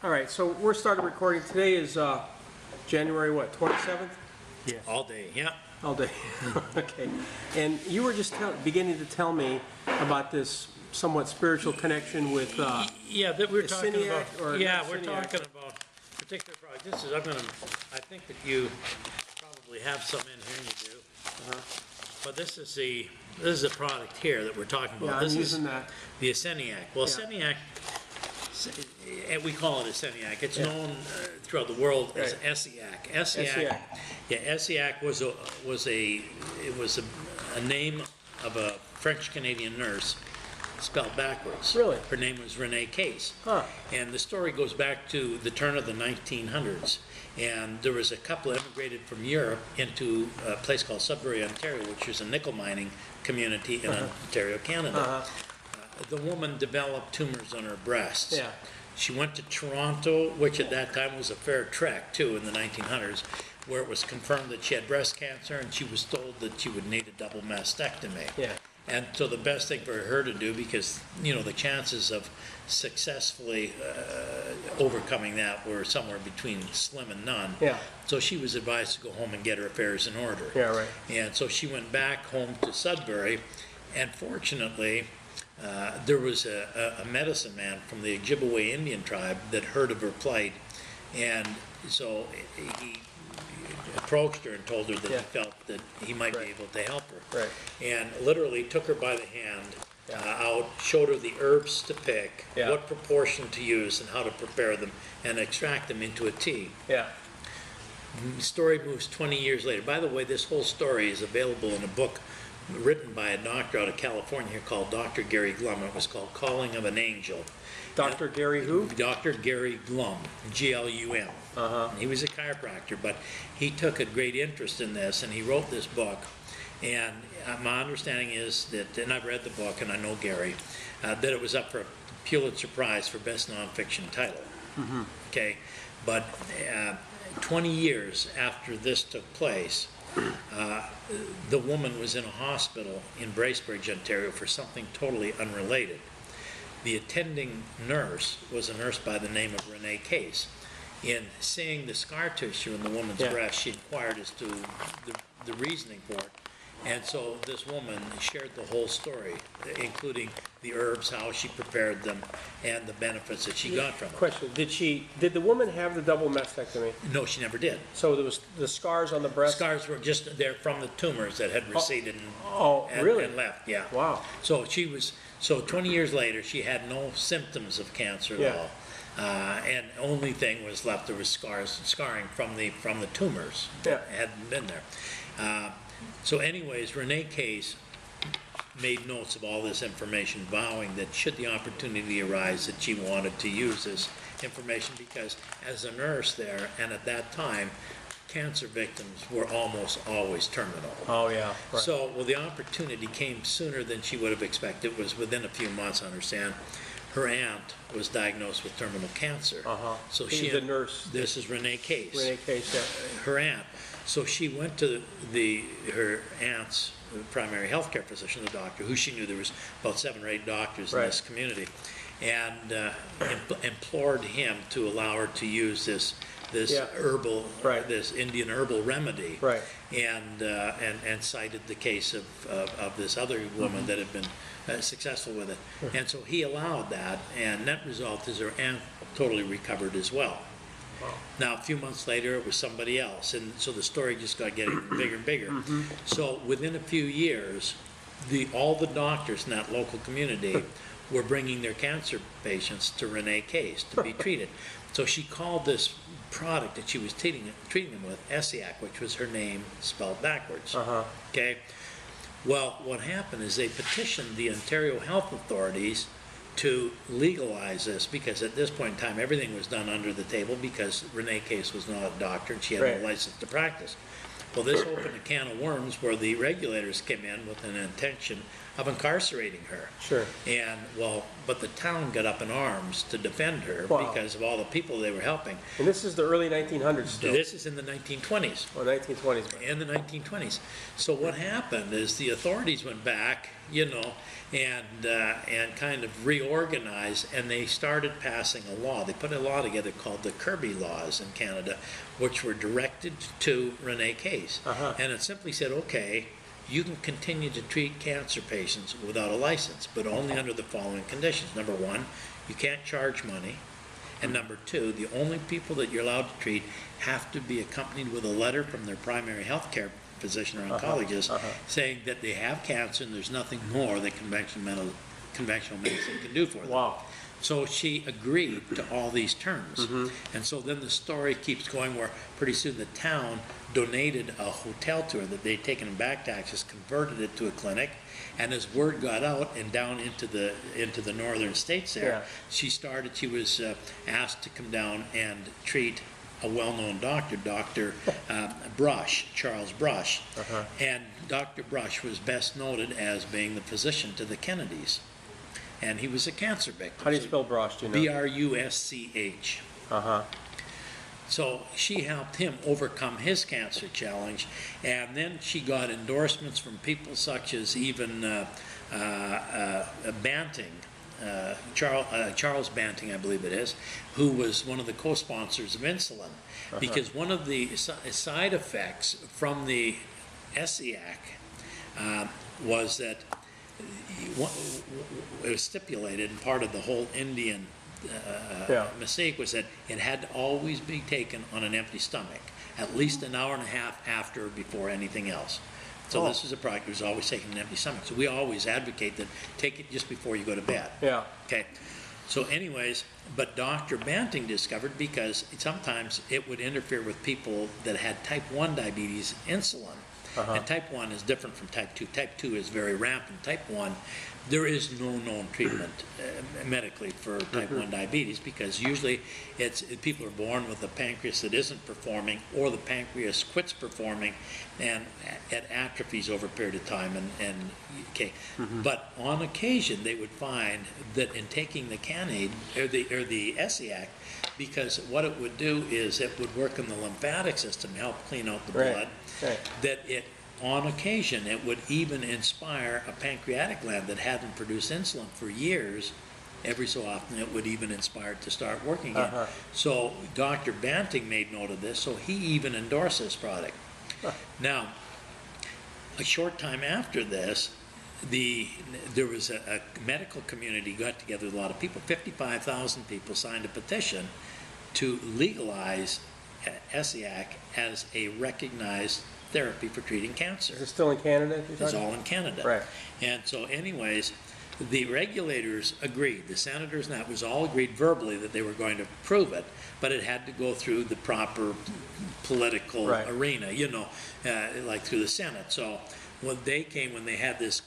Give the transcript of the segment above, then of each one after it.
All right, so we're starting recording. Today is January, what, 27th? Yeah. All day, yeah. All day. Okay. And you were just beginning to tell me about this somewhat spiritual connection with Yeah, that we're talking Essiac about. or Yeah, not we're Essiac? talking about a particular product. This is, I think that you probably have some in here, and you do. But this is a product here that we're talking about. Yeah, This I'm is using that. the Essiac. Well, Yeah. Essiac, we call it Essiac. It's Yeah. known throughout the world as Right. Essiac. Essiac. Yeah, Essiac was a name of a French Canadian nurse, spelled backwards. Really? Her name was Renee Case. Huh. And the story goes back to the turn of the 1900s. And there was a couple immigrated from Europe into a place called Sudbury, Ontario, which is a nickel mining community in Ontario, Canada. The woman developed tumors on her breasts. Yeah. She went to Toronto, which at that time was a fair trek too in the 1900s, where it was confirmed that she had breast cancer, and she was told that she would need a double mastectomy. Yeah. And so the best thing for her to do, because the chances of successfully overcoming that were somewhere between slim and none. Yeah. So she was advised to go home and get her affairs in order. Yeah, right. And so she went back home to Sudbury, and fortunately, there was a medicine man from the Ojibwe Indian tribe that heard of her plight, and so he approached her and told her that Yeah. he felt that he might Right. be able to help her. Right. And literally took her by the hand Yeah. out, showed her the herbs to pick, Yeah. what proportion to use and how to prepare them, and extract them into a tea. Yeah. The story moves 20 years later. By the way, this whole story is available in a book written by a doctor out of California called Dr. Gary Glum. It was called Calling of an Angel. Dr. Gary who? Dr. Gary Glum, Glum. He was a chiropractor, but he took a great interest in this, and he wrote this book. And my understanding is that, and I've read the book, and I know Gary, that it was up for a Pulitzer Prize for Best Nonfiction Title. Okay, but 20 years after this took place, the woman was in a hospital in Bracebridge, Ontario, for something totally unrelated. The attending nurse was a nurse by the name of Renee Case. In seeing the scar tissue in the woman's Yeah. breast, she inquired as to the reasoning for it. And so this woman shared the whole story, including the herbs, how she prepared them, and the benefits that she got from it. Question, did the woman have the double mastectomy? No, she never did. So there was the scars on the breast? Scars were just there from the tumors that had receded Oh, really? and left, yeah. Wow. So 20 years later, she had no symptoms of cancer at Yeah. all. And only thing was left, there was scarring from the tumors that Yeah. hadn't been there. So anyways, Renee Case made notes of all this information, vowing that should the opportunity arise that she wanted to use this information, because as a nurse there, and at that time, cancer victims were almost always terminal. Oh, yeah. Right. So, well, the opportunity came sooner than she would have expected. It was within a few months, I understand. Her aunt was diagnosed with terminal cancer. So She's the nurse. This is Renee Case. Renee Case, yeah. Her aunt. So she went to her aunt's primary healthcare physician, the doctor, who she knew there was about 7 or 8 doctors in Right. this community, and implored him to allow her to use this Yeah. herbal, Right. this Indian herbal remedy, Right. and cited the case of this other woman that had been successful with it. And so he allowed that, and net result is her aunt totally recovered as well. Wow. Now, a few months later, it was somebody else, and so the story just got getting bigger and bigger. So within a few years, all the doctors in that local community were bringing their cancer patients to Renee Case to be treated. So she called this product that she was treating them with Essiac, which was her name spelled backwards. Okay. Well, what happened is they petitioned the Ontario health authorities to legalize this, because at this point in time, everything was done under the table, because Renee Case was not a doctor and she had Right. no license to practice. Well, this opened a can of worms where the regulators came in with an intention of incarcerating her. Sure. And, well, but the town got up in arms to defend her Wow. because of all the people they were helping. And this is the early 1900s still. This is in the 1920s. Or 1920s. In the 1920s. So what happened is the authorities went back, you know, and kind of reorganized, and they started passing a law. They put a law together called the Kirby laws in Canada, which were directed to Renee Case. And it simply said, okay, you can continue to treat cancer patients without a license, but only under the following conditions. Number one, you can't charge money. And number two, the only people that you're allowed to treat have to be accompanied with a letter from their primary health care physician or oncologist saying that they have cancer and there's nothing more that conventional medicine can do for them. Wow. So she agreed to all these terms. And so then the story keeps going where pretty soon the town donated a hotel to her that they'd taken in back taxes, converted it to a clinic, and as word got out and down into the northern states there, she was asked to come down and treat a well-known doctor, Dr. Brush, Charles Brush. And Dr. Brush was best noted as being the physician to the Kennedys. And he was a cancer victim. How do you spell Brush, do you know? B-R-U-S-C-H. So she helped him overcome his cancer challenge, and then she got endorsements from people such as even Banting, Charles Banting, I believe it is, who was one of the co-sponsors of insulin, because one of the side effects from the Essiac was that it was stipulated, and part of the whole Indian mistake was that it had to always be taken on an empty stomach, at least an hour and a half after or before anything else. So this is a product that was always taken on an empty stomach. So we always advocate that take it just before you go to bed. Okay. So anyways, but Dr. Banting discovered, because sometimes it would interfere with people that had type 1 diabetes insulin. And type 1 is different from type 2. Type 2 is very rampant. Type 1, there is no known treatment medically for type 1 diabetes, because usually people are born with a pancreas that isn't performing, or the pancreas quits performing and it atrophies over a period of time. But on occasion they would find that in taking the Canaid or the Essiac, because what it would do is it would work in the lymphatic system, help clean out the blood, that it, on occasion, it would even inspire a pancreatic gland that hadn't produced insulin for years. Every so often it would even inspire it to start working again. So Dr. Banting made note of this, so he even endorsed this product. Now, a short time after this, there was a medical community got together with a lot of people. 55,000 people signed a petition to legalize Essiac as a recognized therapy for treating cancer. Is it still in Canada? It's all in Canada. Right. And so anyways, the regulators agreed, the senators and that was all agreed verbally that they were going to approve it, but it had to go through the proper political arena, you know, like through the Senate. So when they had this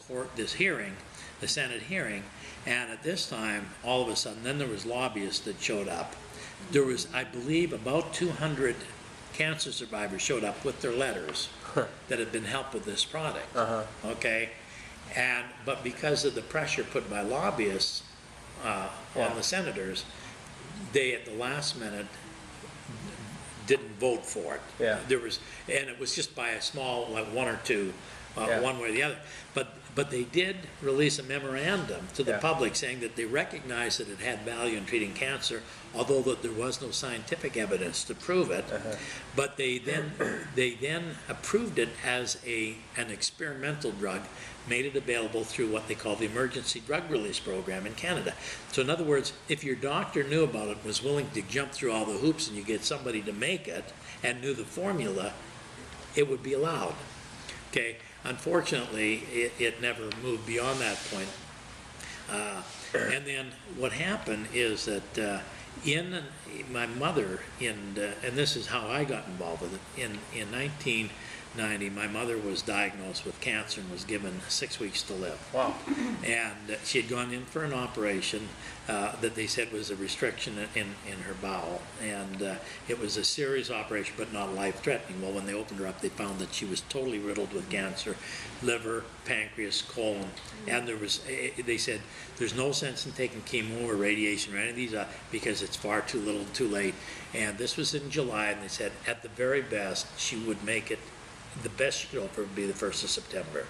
hearing, the Senate hearing, and at this time, all of a sudden, then there was lobbyists that showed up. There was, I believe, about 200 cancer survivors showed up with their letters that had been helped with this product. Okay, but because of the pressure put by lobbyists on the senators, they at the last minute didn't vote for it. And it was just by a small, like one or two, one way or the other. But they did release a memorandum to the public saying that they recognized that it had value in treating cancer, although that there was no scientific evidence to prove it. But they then approved it as an experimental drug, made it available through what they call the Emergency Drug Release Program in Canada. So in other words, if your doctor knew about it, was willing to jump through all the hoops, and you get somebody to make it and knew the formula, it would be allowed. Okay. Unfortunately, it never moved beyond that point. And then what happened is that my mother, and this is how I got involved with it, in 90, my mother was diagnosed with cancer and was given 6 weeks to live. Wow. And she had gone in for an operation that they said was a restriction in her bowel. And it was a serious operation, but not life-threatening. Well, when they opened her up, they found that she was totally riddled with cancer, liver, pancreas, colon. And they said, there's no sense in taking chemo or radiation or any of these because it's far too little too late. And this was in July, and they said, at the very best, she would make it, the best she could hope for would be the 1st of September.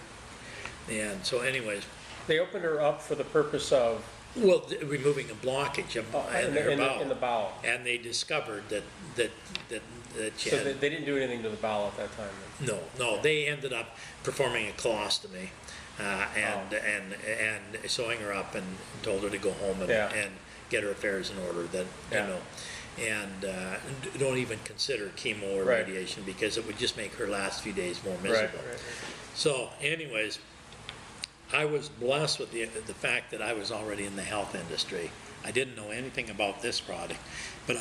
And so anyways. They opened her up for the purpose of? Well, removing a blockage in the bowel. And they discovered that she So had... they didn't do anything to the bowel at that time? Then. No, they ended up performing a colostomy and sewing her up and told her to go home and get her affairs in order. That you know, and don't even consider chemo or radiation because it would just make her last few days more miserable. Right. So, anyways, I was blessed with the fact that I was already in the health industry. I didn't know anything about this product, but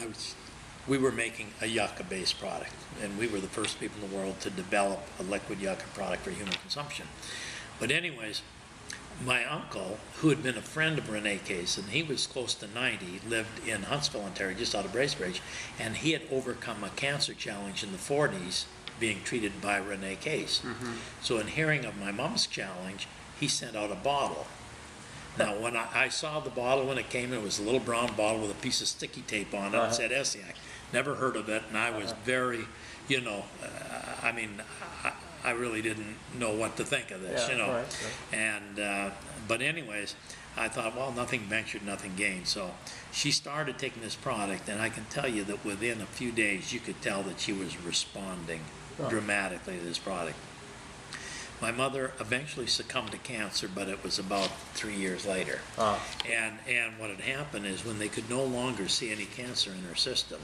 we were making a yucca-based product, and we were the first people in the world to develop a liquid yucca product for human consumption. But anyways, my uncle, who had been a friend of Rene Case, and he was close to 90, lived in Huntsville, Ontario, just out of Bracebridge, and he had overcome a cancer challenge in the 40s being treated by Rene Case. So in hearing of my mom's challenge, he sent out a bottle. Now, when I saw the bottle when it came, it was a little brown bottle with a piece of sticky tape on it. It said Essiac. Never heard of it, and I was very, you know, I mean, I really didn't know what to think of this, you know. Right. And, but anyways, I thought, well, nothing ventured, nothing gained. So she started taking this product, and I can tell you that within a few days, you could tell that she was responding dramatically to this product. My mother eventually succumbed to cancer, but it was about 3 years later. And what had happened is when they could no longer see any cancer in her system,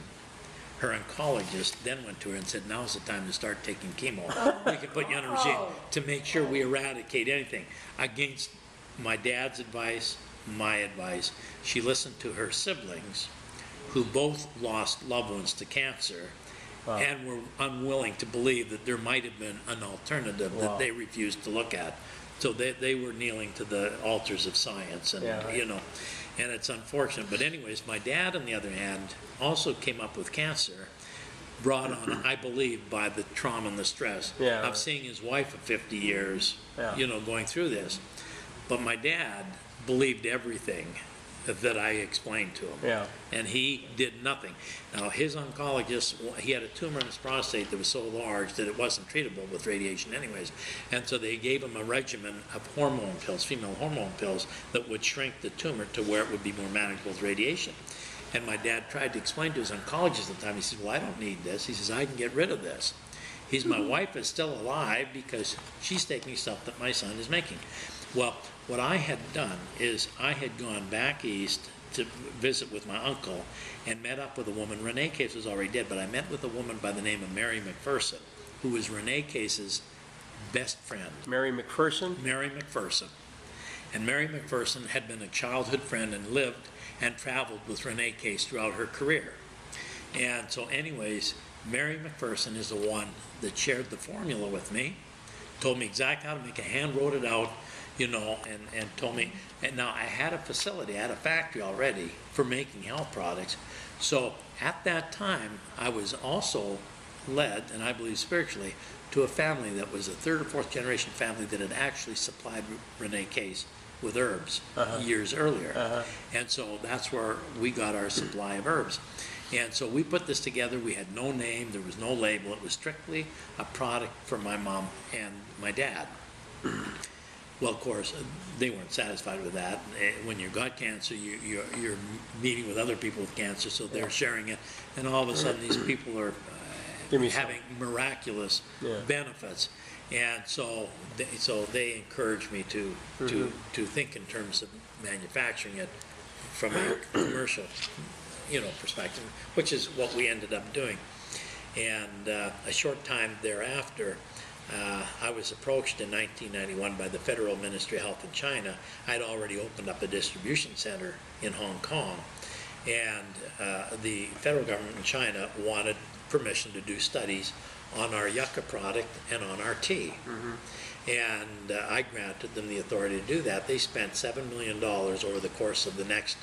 her oncologist then went to her and said, now's the time to start taking chemo. We can put you on a regime to make sure we eradicate anything. Against my dad's advice, my advice, she listened to her siblings, who both lost loved ones to cancer, and were unwilling to believe that there might have been an alternative that they refused to look at. So they were kneeling to the altars of science, and you know, and it's unfortunate. But anyways, my dad, on the other hand, also came up with cancer, brought on, I believe, by the trauma and the stress of seeing his wife of 50 years, you know, going through this. But my dad believed everything that I explained to him. And he did nothing. Now, his oncologist, he had a tumor in his prostate that was so large that it wasn't treatable with radiation anyways. And so they gave him a regimen of hormone pills, female hormone pills, that would shrink the tumor to where it would be more manageable with radiation. And my dad tried to explain to his oncologist at the time, he said, well, I don't need this. He says, I can get rid of this. He says, my wife is still alive because she's taking stuff that my son is making. Well, what I had done is I had gone back east to visit with my uncle and met up with a woman. Rene Case was already dead, but I met with a woman by the name of Mary McPherson, who was Rene Case's best friend. Mary McPherson? Mary McPherson. And Mary McPherson had been a childhood friend and lived and traveled with Rene Case throughout her career. And so anyways, Mary McPherson is the one that shared the formula with me, told me exactly how to make it, hand wrote it out, you know, and told me, and now I had a facility, I had a factory already for making health products. So at that time, I was also led, and I believe spiritually, to a family that was a third or fourth generation family that had actually supplied Rene Case with herbs years earlier. And so that's where we got our supply of herbs. And so we put this together. We had no name, there was no label. It was strictly a product for my mom and my dad. Well, of course, they weren't satisfied with that. When you got cancer, you're meeting with other people with cancer, so they're sharing it. And all of a sudden, these people are having miraculous benefits. And so they encouraged me to think in terms of manufacturing it from a commercial, you know, perspective, which is what we ended up doing. And a short time thereafter, I was approached in 1991 by the Federal Ministry of Health in China. I'd already opened up a distribution center in Hong Kong, and the federal government in China wanted permission to do studies on our yucca product and on our tea. And I granted them the authority to do that. They spent $7 million over the course of the next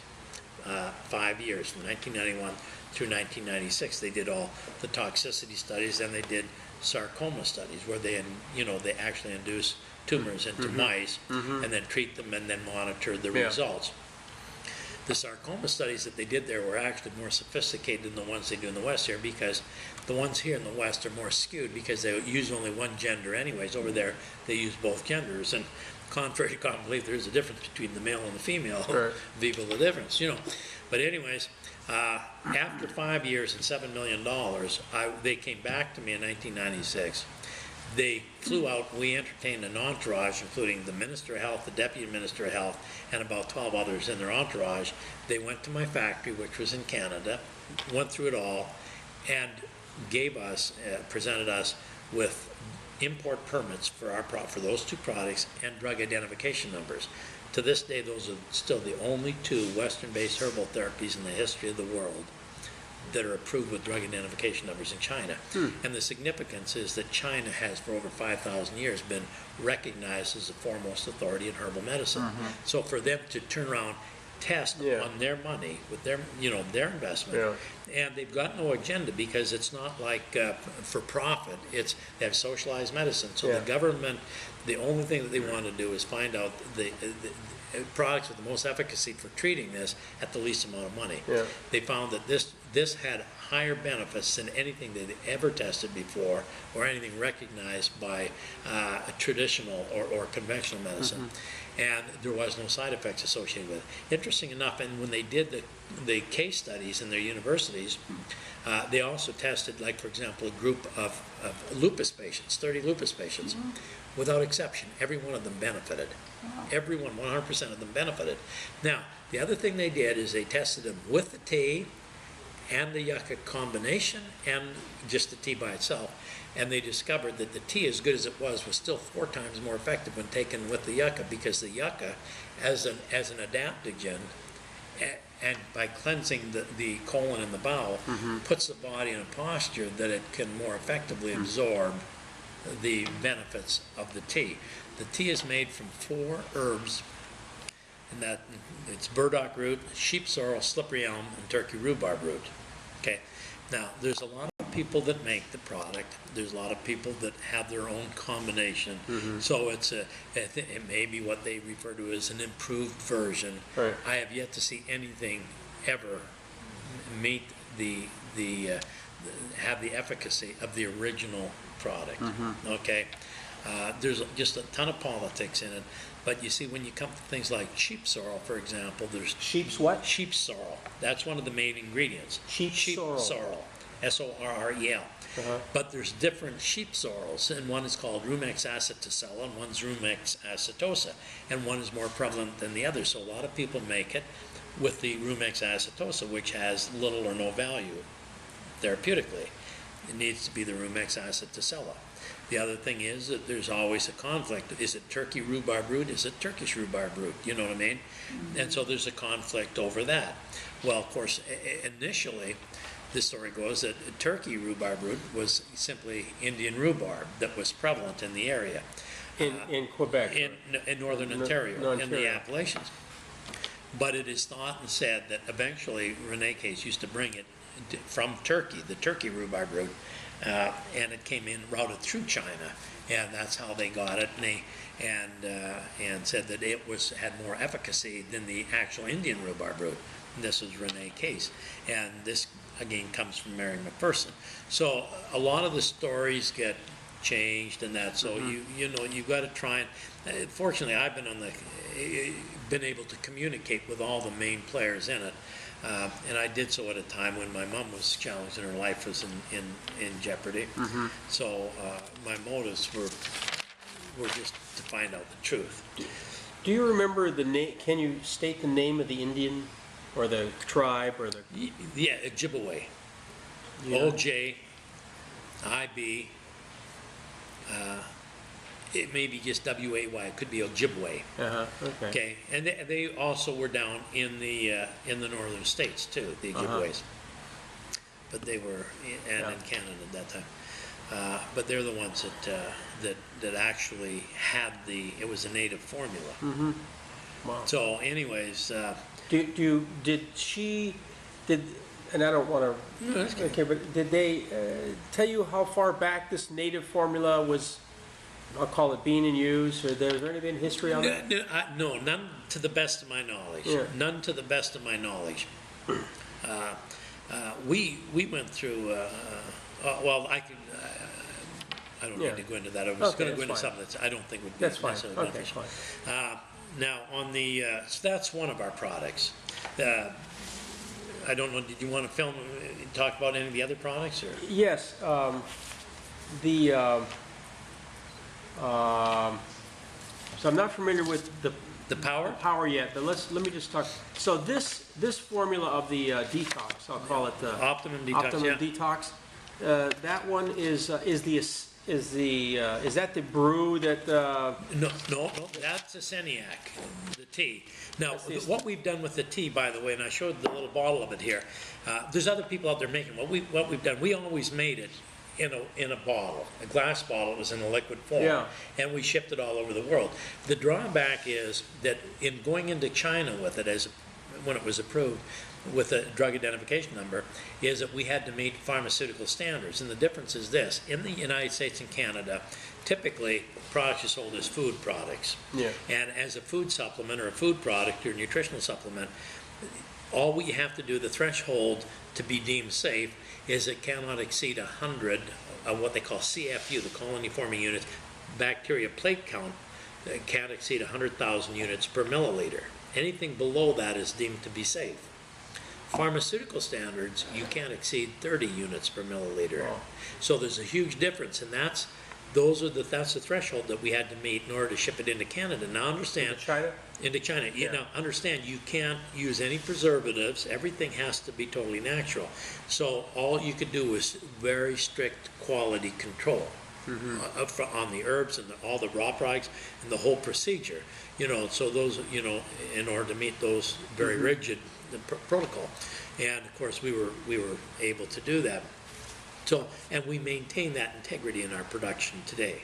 5 years, from 1991 through 1996. They did all the toxicity studies, and they did sarcoma studies where they actually induce tumors into mice and then treat them and then monitor the results. The sarcoma studies that they did there were actually more sophisticated than the ones they do in the West here, because the ones here in the West are more skewed because they use only one gender anyways. Over there, they use both genders. And contrary to common belief, there's a difference between the male and the female. Right. Viva la difference, But anyways, after 5 years and $7 million, they came back to me in 1996. They flew out. We entertained an entourage, including the Minister of Health, the Deputy Minister of Health, and about 12 others in their entourage. They went to my factory, which was in Canada, went through it all, and gave us, presented us with import permits for those two products and drug identification numbers. To this day, those are still the only two Western-based herbal therapies in the history of the world that are approved with drug identification numbers in China. And the significance is that China has, for over 5,000 years, been recognized as the foremost authority in herbal medicine. So for them to turn around, test on their money with their, their investment, and they've got no agenda, because it's not like for profit. They have socialized medicine. So the government, the only thing that they want to do is find out the products with the most efficacy for treating this at the least amount of money. They found that this had higher benefits than anything they'd ever tested before, or anything recognized by a traditional or conventional medicine. And there was no side effects associated with it. Interesting enough, and when they did the case studies in their universities, they also tested, like, for example, a group of lupus patients, 30 lupus patients. Without exception, every one of them benefited. Everyone, 100% of them benefited. Now, the other thing they did is they tested them with the tea and the yucca combination and just the tea by itself, and they discovered that the tea, as good as it was still 4 times more effective when taken with the yucca, because the yucca, as an adaptogen, and by cleansing the colon and the bowel, puts the body in a posture that it can more effectively absorb the benefits of the tea. The tea is made from 4 herbs, and that it's burdock root, sheep sorrel, slippery elm, and turkey rhubarb root. Okay, now there's a lot of people that make the product. There's a lot of people that have their own combination. So it may be what they refer to as an improved version. Right. I have yet to see anything ever meet have the efficacy of the original product. Okay, there's just a ton of politics in it. But you see, when you come to things like sheep sorrel, for example, there's Sheep's what? sheep sorrel. That's one of the main ingredients. Sheep sorrel. S-O-R-R-E-L. But there's different sheep sorrels, and one is called Rumex acetosella, and one's Rumex acetosa, and one is more prevalent than the other. So a lot of people make it with the Rumex acetosa, which has little or no value therapeutically. It needs to be the Rumex acetosella. The other thing is that there's always a conflict. Is it turkey rhubarb root? Is it Turkish rhubarb root? You know what I mean? And so there's a conflict over that. Well, of course, initially, the story goes that turkey rhubarb root was simply Indian rhubarb that was prevalent in the area. In Quebec. In northern Ontario, in the Appalachians. But it is thought and said that eventually Rene Case used to bring it from Turkey, the turkey rhubarb root, and it came in routed through China, and that's how they got it. And said that it had more efficacy than the actual Indian rhubarb root. And this was Rene Case, and this again comes from Mary McPherson. So a lot of the stories get changed and that. So you've got to try and. Fortunately, I've been able to communicate with all the main players in it. And I did so at a time when my mom was challenged and her life was in jeopardy. So my motives were just to find out the truth. Do you remember the name? Can you state the name of the Indian or the tribe or the? Yeah, Ojibwe. O-J-I-B. It may be just W-A-Y. It could be Ojibwe. Okay. Okay, and they also were down in the northern states too, the Ojibwes. But they were in Canada at that time. but they're the ones that actually had it was a native formula. Mm-hmm. Wow. So anyways, and I don't want to, no, that's good. okay, but did they tell you how far back this native formula was, I'll call it being in use, or there's there any been history on it? No, none to the best of my knowledge. Yeah. None to the best of my knowledge. We went through, well, I could, I don't Yeah. need to go into that. I was Okay, going to go into that's fine. something that I don't think would be That's fine, necessarily okay, beneficial. fine. Now, on the, so that's one of our products. I don't know, did you want to talk about any of the other products, or? Yes, so I'm not familiar with The power? power yet, but let me just talk. So this formula of the d-tox, I'll call it the Optimum d-tox, Optimum yeah. d-tox. That one is that the brew that? No, that's a Essiac, the tea. Now, That's the- what we've done with the tea, by the way, and I showed the little bottle of it here, there's other people out there making what we've done. We always made it in a bottle, a glass bottle. It was in a liquid form, Yeah. and we shipped it all over the world. The drawback is that in going into China with it, when it was approved with a drug identification number, is that we had to meet pharmaceutical standards. And the difference is this: in the United States and Canada, typically products are sold as food products. Yeah. And as a food supplement or a food product or nutritional supplement, all we have to do, the threshold to be deemed safe, is it cannot exceed 100 of what they call CFU, the colony forming units, bacteria plate count, can't exceed 100,000 units per milliliter. Anything below that is deemed to be safe. Pharmaceutical standards, you can't exceed 30 units per milliliter. Wow. So there's a huge difference, and that's the threshold that we had to meet in order to ship it into Canada. Now understand, China? into China. Yeah. Now understand, you can't use any preservatives. Everything has to be totally natural. So all you could do is very strict quality control on the herbs and all the raw products and the whole procedure. So those, in order to meet those very rigid protocol, and of course we were able to do that. So, and we maintain that integrity in our production today.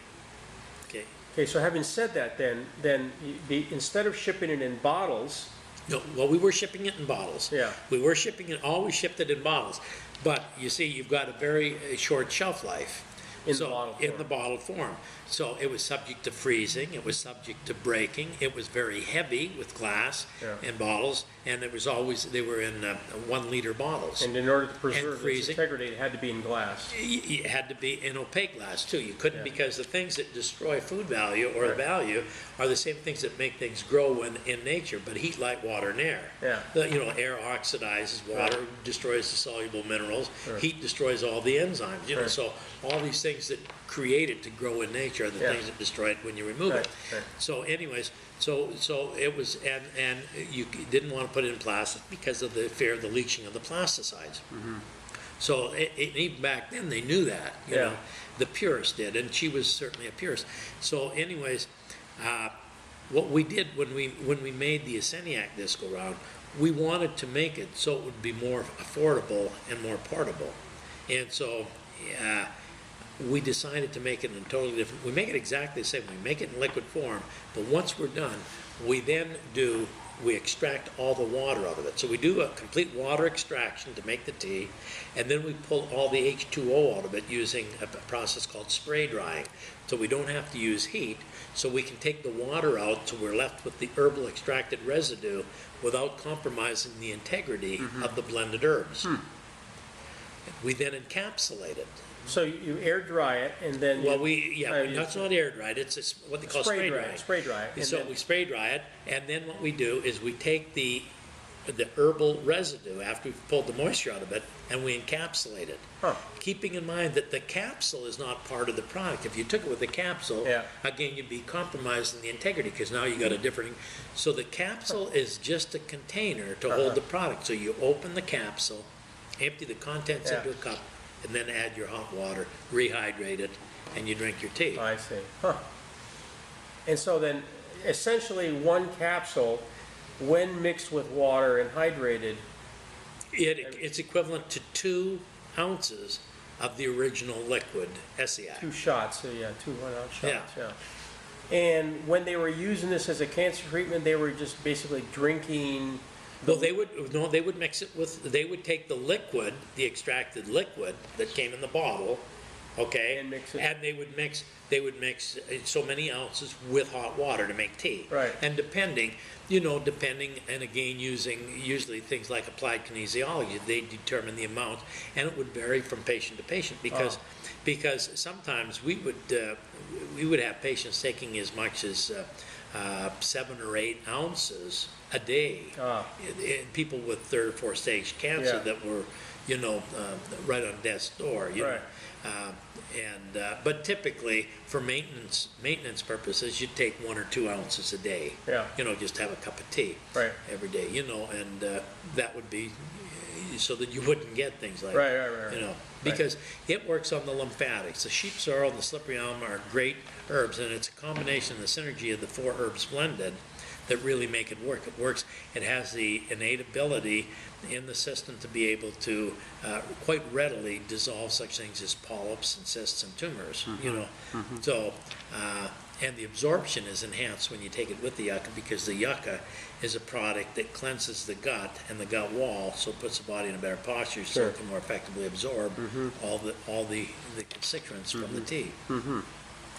Okay. Okay, so having said that, then instead of shipping it in bottles, No, well, we were shipping it in bottles. Yeah. We were shipping it, always shipped it in bottles. But you see, you've got a very short shelf life. In the bottle In form. the bottle form. So it was subject to freezing, it was subject to breaking, it was very heavy with glass Yeah. and bottles, and they were in 1 liter bottles. and in order to preserve its freezing. integrity, it had to be in glass. It had to be in opaque glass too. You couldn't, Yeah. because the things that destroy food value or the Right. value are the same things that make things grow in nature, but heat, light, water, and air. Yeah. Air oxidizes, water destroys the soluble minerals, Right. heat destroys all the enzymes. Right. So all these things that create it to grow in nature are the Yeah. things that destroy it when you remove Right, it. right. So anyways, so it was, and you didn't want to put it in plastic because of the fear of the leaching of the plasticides. So even back then, they knew that, you Yeah. know, the purists did, and she was certainly a purist. So anyways, what we did when we made the Essiac this go round, we wanted to make it so it would be more affordable and more portable. And so we decided to make it in a totally different, we make it exactly the same, we make it in liquid form, but once we're done, we extract all the water out of it. So we do a complete water extraction to make the tea, and then we pull all the H2O out of it using a process called spray drying. So we don't have to use heat, so we can take the water out, so we're left with the herbal extracted residue without compromising the integrity of the blended herbs. We then encapsulate it. So you air dry it, and then Well, you that's not air dried, it's what they call spray drying. Spray dry. And So then- we spray dry it, and then what we do is we take the herbal residue after we've pulled the moisture out of it, and we encapsulate it. Huh. Keeping in mind that the capsule is not part of the product. If you took it with the capsule, Yeah. again, you'd be compromising the integrity, because now you got a different. So the capsule is just a container to hold the product. So you open the capsule, empty the contents Yeah. into a cup, and then add your hot water, rehydrate it, and you drink your tea. I see. Huh. And so then, essentially, one capsule, when mixed with water and hydrated, It's equivalent to 2 ounces of the original liquid, Essiac. 2 shots, so yeah, 2 1-ounce shots, yeah. And when they were using this as a cancer treatment, they were just basically drinking. Well, they would mix it with, they would take the liquid, the extracted liquid that came in the bottle, okay? And mix it. And they would mix so many ounces with hot water to make tea. Right. And depending, and again, using usually things like applied kinesiology, they determine the amount, and it would vary from patient to patient because sometimes we would have patients taking as much as 7 or 8 ounces a day. In people with 3rd or 4th stage cancer that were, right on death's door. You know. But typically for maintenance purposes, you take 1 or 2 ounces a day. Yeah. Just have a cup of tea every day. And that would be so that you wouldn't get things like that. Because it works on the lymphatics. The sheep sorrel and the slippery elm are great herbs, and it's a combination of the synergy of the 4 herbs blended that really make it work. It works. It has the innate ability in the system to be able to quite readily dissolve such things as polyps and cysts and tumors. So and the absorption is enhanced when you take it with the yucca, because the yucca is a product that cleanses the gut and the gut wall, so it puts the body in a better posture so it can more effectively absorb all the constituents from the tea.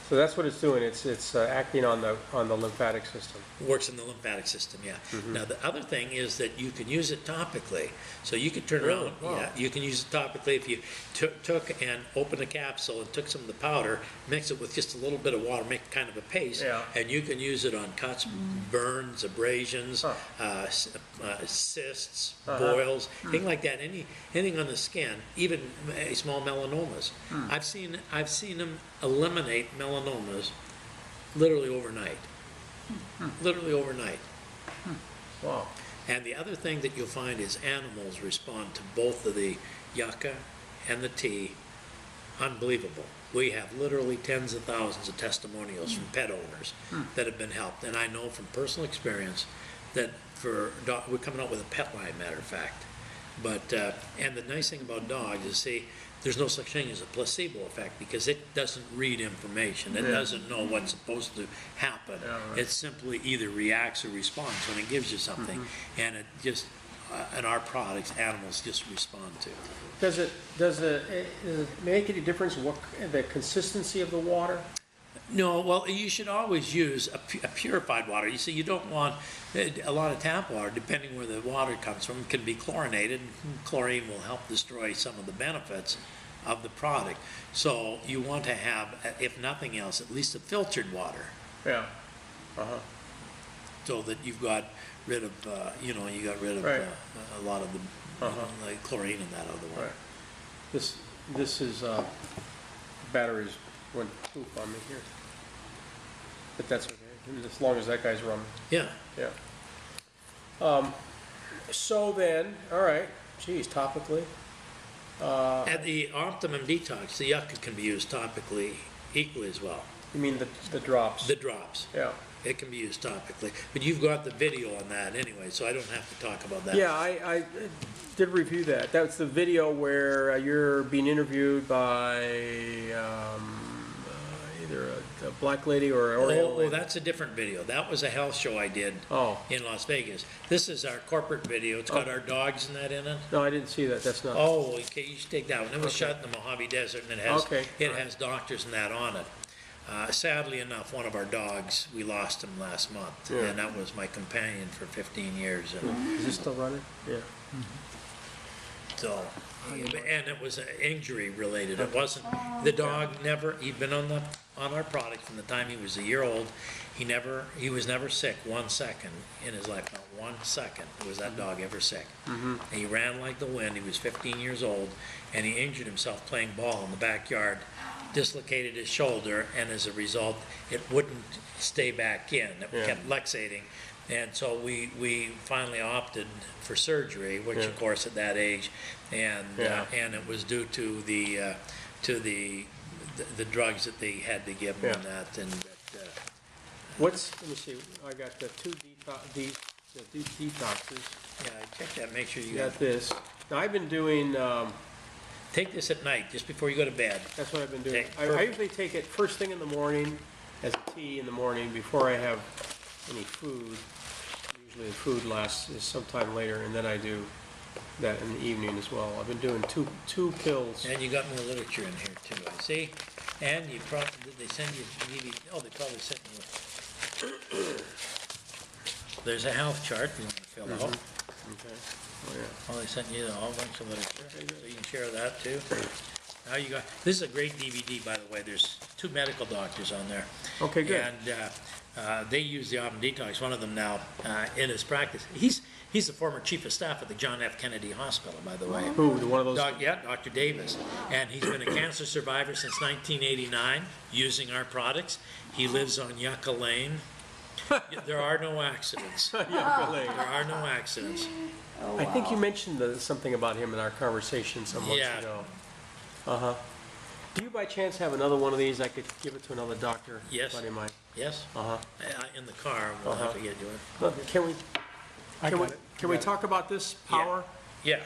So that's what it's doing. It's acting on the lymphatic system. It works in the lymphatic system, yeah. Now the other thing is that you can use it topically. So you could turn around, you can use it topically if you took and opened a capsule and took some of the powder, mix it with just a little bit of water, make kind of a paste, and you can use it on cuts, burns, abrasions, cysts, boils, anything like that. Anything on the skin, even small melanomas. I've seen them eliminate melanomas literally overnight. Literally overnight. Wow. And the other thing that you'll find is animals respond to both of the yucca and the tea. Unbelievable. We have literally tens of thousands of testimonials from pet owners that have been helped. And I know from personal experience that we're coming out with a pet line, matter of fact. But, and the nice thing about dogs is, see, there's no such thing as a placebo effect, because it doesn't read information. It doesn't know what's supposed to happen. It simply either reacts or responds when it gives you something. And it just, in our products, animals just respond to. Does it make any difference what the consistency of the water? No, well, you should always use a purified water. You see, you don't want a lot of tap water, depending where the water comes from, can be chlorinated. Chlorine will help destroy some of the benefits of the product. So you want to have, if nothing else, at least a filtered water. Yeah. So that you've got rid of, you got rid of a lot of the like chlorine and that other water. This is batteries went poof on me here. But that's okay, as long as that guy's running. Yeah. So then, all right, geez, topically. At the Optimum d-tox, the yucca can be used topically equally as well. You mean the drops? The drops. Yeah. It can be used topically. But you've got the video on that anyway, so I don't have to talk about that. Yeah, I did review that. That's the video where you're being interviewed by either a black lady or an Oriental lady. Oh, that's a different video. That was a health show I did in Las Vegas. This is our corporate video. It's got our dogs and that in it. No, I didn't see that. That's not. Oh, okay. You should take that one. It was shot in the Mojave Desert, and it has doctors and that on it. Sadly enough, one of our dogs, we lost him last month, and that was my companion for 15 years. And is this still running? Yeah. So, and it was injury related. It wasn't, the dog he'd been on our product from the time he was a year old. He was never sick 1 second in his life. Not 1 second was that dog ever sick. And he ran like the wind. He was 15 years old, and he injured himself playing ball in the backyard, dislocated his shoulder, and as a result, it wouldn't stay back in. It kept luxating. And so we finally opted for surgery, which of course at that age, and it was due to the drugs that they had to give him and that. And let me see. I got the two detoxes. Yeah, check that. Make sure you got this. Now I've been doing take this at night, just before you go to bed. That's what I've been doing. Okay, I perfect. usually take it first thing in the morning as a tea in the morning before I have any food. Usually the food lasts is sometime later, and then I do that in the evening as well. I've been doing two pills. And you got more literature in here too, I see. And you probably, did they send you DVD? Oh, they probably sent you. There's a health chart you want to fill out. Okay. Oh, yeah. Oh, they sent you a whole bunch of literature, so you can share that too. Now you got, this is a great DVD, by the way. There's 2 medical doctors on there. Okay, good. And they use the Optimum d-tox, one of them now, in his practice. He's the former chief of staff at the John F. Kennedy Hospital, by the way. Who? One of those? Yeah, Dr. Davis. And he's been a cancer survivor since 1989, using our products. He lives on Yucca Lane. There are no accidents. Yeah, really. There are no accidents. I think you mentioned something about him in our conversation some months Yeah. ago. Uh-huh. Do you by chance have another one of these? I could give it to another doctor. Yes. Buddy of mine. Yes? Uh-huh. In the car, we'll have to get you it. Look, can we talk about this power? Yeah,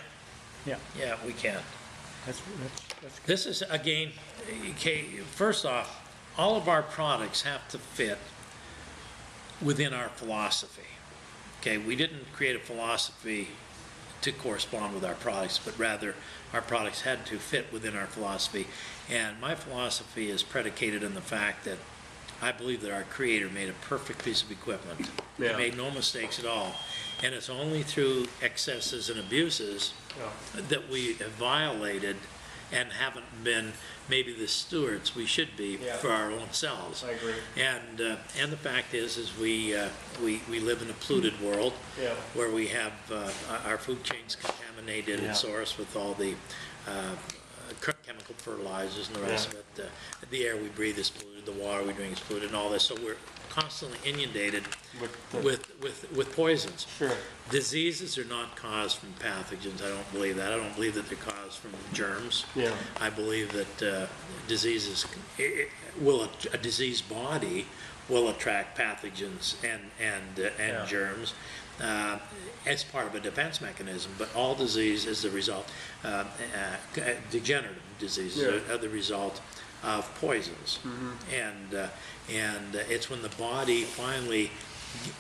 Yeah, yeah, we can. that's good. This is, again, okay, first off, all of our products have to fit within our philosophy. Okay, we didn't create a philosophy to correspond with our products, but rather our products had to fit within our philosophy. And my philosophy is predicated on the fact that I believe that our Creator made a perfect piece of equipment. Yeah. He made no mistakes at all. And it's only through excesses and abuses that we have violated and haven't been maybe the stewards we should be Yeah. for our own selves. I agree. And the fact is we live in a polluted world Yeah. where we have our food chains contaminated Yeah. and sourced with all the chemical fertilizers and the rest of it. The air we breathe is polluted, the water we drink is polluted, and all this. So we're constantly inundated with poisons. Sure. Diseases are not caused from pathogens. I don't believe that. I don't believe that they're caused from germs. Yeah. I believe that diseases a diseased body will attract pathogens and germs as part of a defense mechanism. But all disease is the result. Degenerative diseases are the result of poisons, and it's when the body finally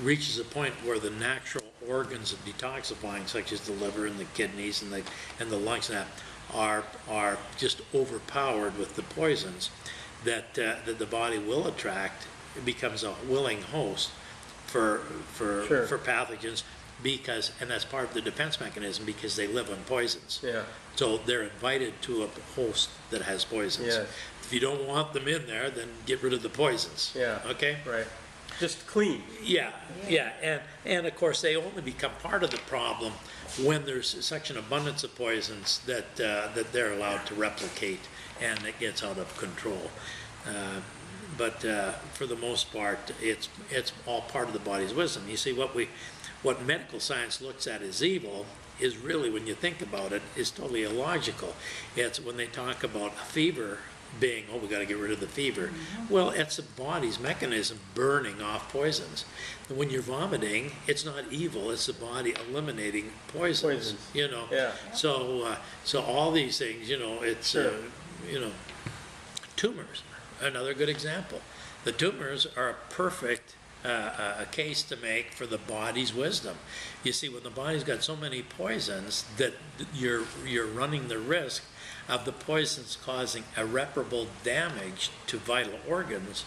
reaches a point where the natural organs of detoxifying, such as the liver and the kidneys and the lungs, and that are just overpowered with the poisons that the body will attract. It becomes a willing host for pathogens, and that's part of the defense mechanism, because they live on poisons. Yeah. So they're invited to a host that has poisons. Yes. If you don't want them in there, then get rid of the poisons. Yeah. Okay? Right. Just clean. Yeah, and of course they only become part of the problem when there's such an abundance of poisons that they're allowed to replicate, and it gets out of control. But for the most part, it's all part of the body's wisdom. You see, what medical science looks at as evil is really, when you think about it, is totally illogical. It's when they talk about a fever being, we got to get rid of the fever. Well, it's the body's mechanism burning off poisons. And when you're vomiting, it's not evil, it's the body eliminating poisons. You know. Yeah. So all these things, it's tumors. Another good example. The tumors are a perfect a case to make for the body's wisdom. You see, when the body's got so many poisons that you're running the risk of the poisons causing irreparable damage to vital organs,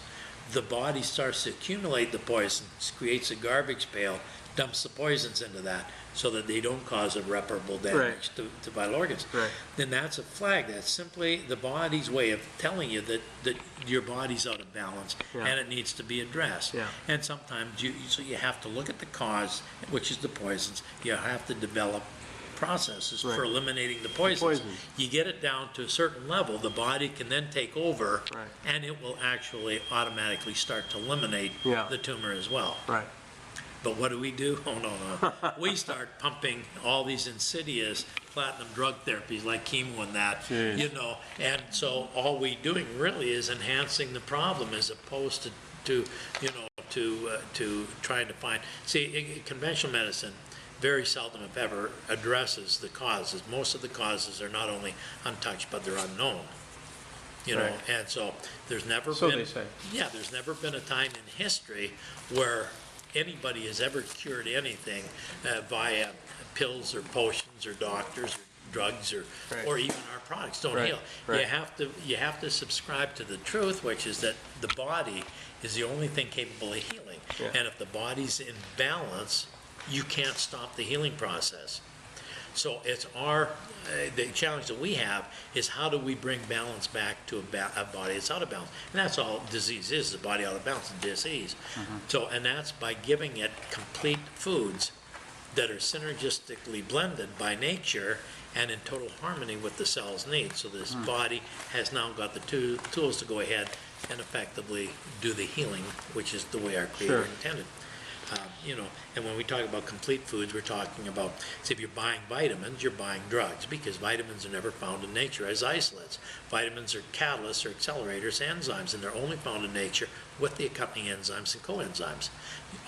the body starts to accumulate the poisons, creates a garbage pail, dumps the poisons into that so that they don't cause irreparable damage to vital organs. Right. Then that's a flag. That's simply the body's way of telling you that your body's out of balance and it needs to be addressed. Yeah. And sometimes so you have to look at the cause, which is the poisons. You have to develop processes for eliminating the poisons. You get it down to a certain level, the body can then take over and it will actually automatically start to eliminate the tumor as well. Right. But what do? Oh, no. We start pumping all these insidious platinum drug therapies like chemo and that, and so all we doing really is enhancing the problem as opposed to trying to find, see, conventional medicine very seldom, if ever, addresses the causes. Most of the causes are not only untouched, but they're unknown. You know, Right. and so there's never So been, they say. yeah, there's never been a time in history where anybody has ever cured anything via pills or potions or doctors or drugs or, Right. or even our products don't Right, heal. right. You have to subscribe to the truth, which is that the body is the only thing capable of healing. Yeah. And if the body's in balance, you can't stop the healing process. So it's the challenge that we have is how do we bring balance back to a body that's out of balance? And that's all disease is, the body out of balance is disease. So, and that's by giving it complete foods that are synergistically blended by nature and in total harmony with the cell's needs. So this body has now got the tools to go ahead and effectively do the healing, which is the way our Creator Sure. intended. You know, and when we talk about complete foods, we're talking about, say, if you're buying vitamins, you're buying drugs, because vitamins are never found in nature as isolates. Vitamins are catalysts or accelerators, enzymes, and they're only found in nature with the accompanying enzymes and coenzymes.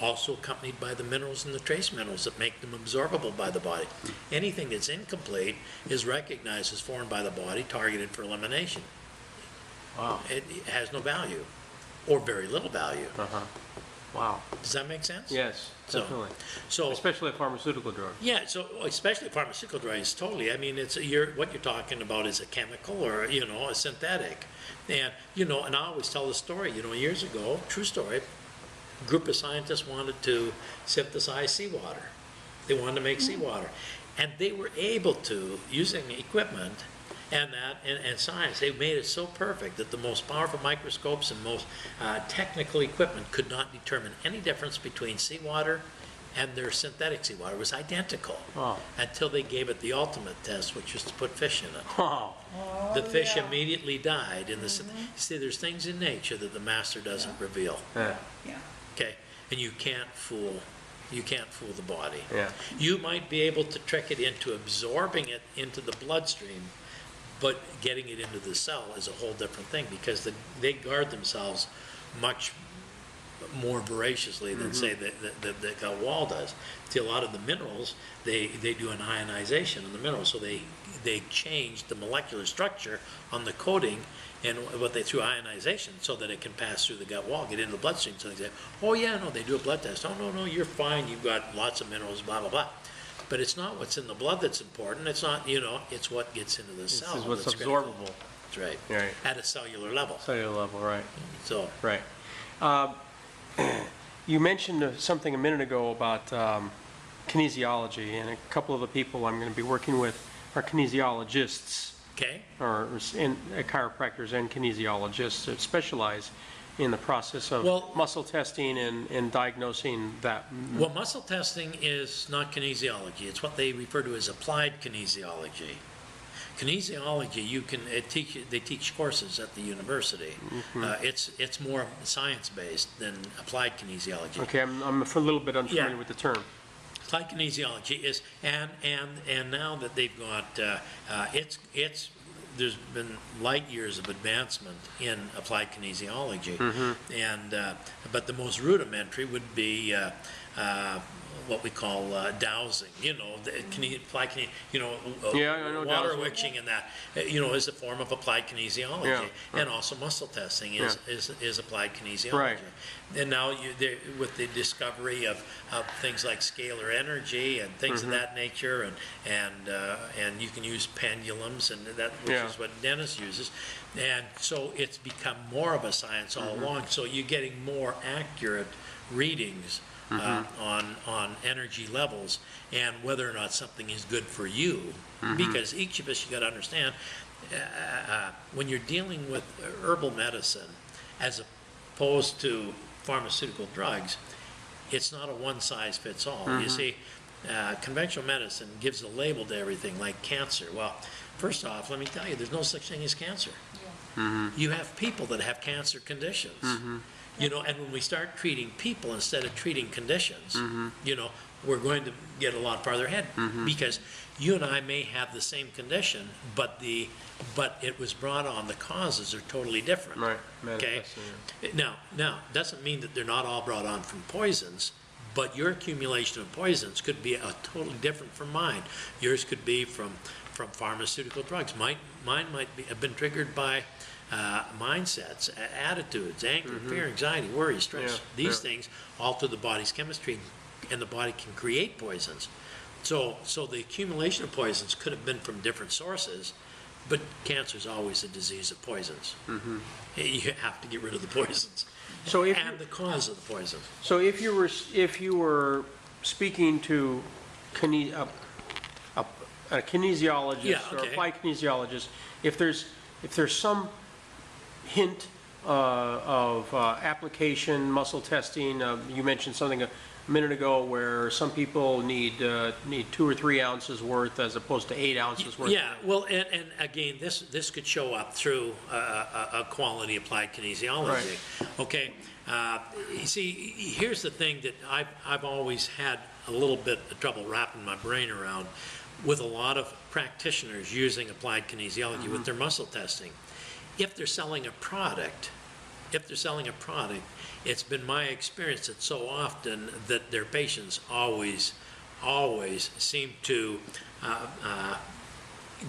Also accompanied by the minerals and the trace minerals that make them absorbable by the body. Anything that's incomplete is recognized as foreign by the body, targeted for elimination. Wow. It has no value, or very little value. Uh-huh. Wow. Does that make sense? Yes, So- definitely. So, Especially a pharmaceutical drug. yeah, so especially pharmaceutical drugs, totally. I mean, what you're talking about is a chemical or, you know, a synthetic. And, you know, and I always tell the story, you know, years ago, true story, a group of scientists wanted to synthesize seawater. They wanted to make seawater. And they were able to, using equipment and science, they made it so perfect that the most powerful microscopes and most technical equipment could not determine any difference between seawater and their synthetic seawater. It was identical Wow. until they gave it the ultimate test, which was to put fish in it. Wow. The fish immediately died. You see, there's things in nature that the master doesn't reveal. Yeah. Yeah. Okay, and you can't fool the body. Yeah. You might be able to trick it into absorbing it into the bloodstream, but getting it into the cell is a whole different thing, because they guard themselves much more voraciously than say the gut wall does. See, a lot of the minerals, they do an ionization of the minerals, so they change the molecular structure on the coating and what they through ionization so that it can pass through the gut wall, get into the bloodstream. So they say, oh yeah, no, they do a blood test. Oh no, you're fine, you've got lots of minerals, blah, blah, blah. But it's not what's in the blood that's important. It's not, you know, it's what gets into the cell. This is what's that's critical. absorbable. That's right. Right. At a cellular level. Cellular level, right. So, Right. You mentioned something a minute ago about kinesiology, and a couple of the people I'm going to be working with are kinesiologists, okay. or chiropractors and kinesiologists that specialize in the process of Well- muscle testing and diagnosing that. Well, muscle testing is not kinesiology. It's what they refer to as applied kinesiology. Kinesiology, they teach courses at the university. It's more science-based than applied kinesiology. Okay, I'm a little bit unfamiliar Yeah. with the term. Applied kinesiology is, and now that they've got, there's been light years of advancement in applied kinesiology, but the most rudimentary would be what we call dowsing. You know, applied Yeah, I know water dowsing. witching and that, is a form of applied kinesiology, Yeah. and also muscle testing is applied kinesiology. Right. And now with the discovery of things like scalar energy and things of that nature, and you can use pendulums and that, which Yeah. is what Dennis uses, and so it's become more of a science all along. So you're getting more accurate readings on energy levels and whether or not something is good for you, because each of us, you got to understand, when you're dealing with herbal medicine as opposed to pharmaceutical drugs, it's not a one-size-fits-all. You see, conventional medicine gives a label to everything, like cancer. Well, first off, let me tell you, there's no such thing as cancer. You have people that have cancer conditions. You know, and when we start treating people instead of treating conditions, you know, we're going to get a lot farther ahead, because you and I may have the same condition, but it was brought on, the causes are totally different. Right. Okay. Manifesting, Now, doesn't mean that they're not all brought on from poisons, But your accumulation of poisons could be totally different from mine. Yours could be from pharmaceutical drugs. Mine might have been triggered by mindsets, attitudes, anger, fear, anxiety, worry, stress. Yeah, These things alter the body's chemistry, and the body can create poisons. So the accumulation of poisons could have been from different sources, but cancer is always a disease of poisons. You have to get rid of the poisons. So if and the cause of the poison. So if you were speaking to a kinesiologist or applied kinesiologist, if there's some hint of application, muscle testing, you mentioned something a minute ago where some people need 2 or 3 ounces worth as opposed to 8 ounces worth. Yeah, well, and again, this could show up through a quality applied kinesiology. Right. Okay, you see, here's the thing that I've always had a little bit of trouble wrapping my brain around with a lot of practitioners using applied kinesiology with their muscle testing. If they're selling a product, it's been my experience that so often that their patients always seem to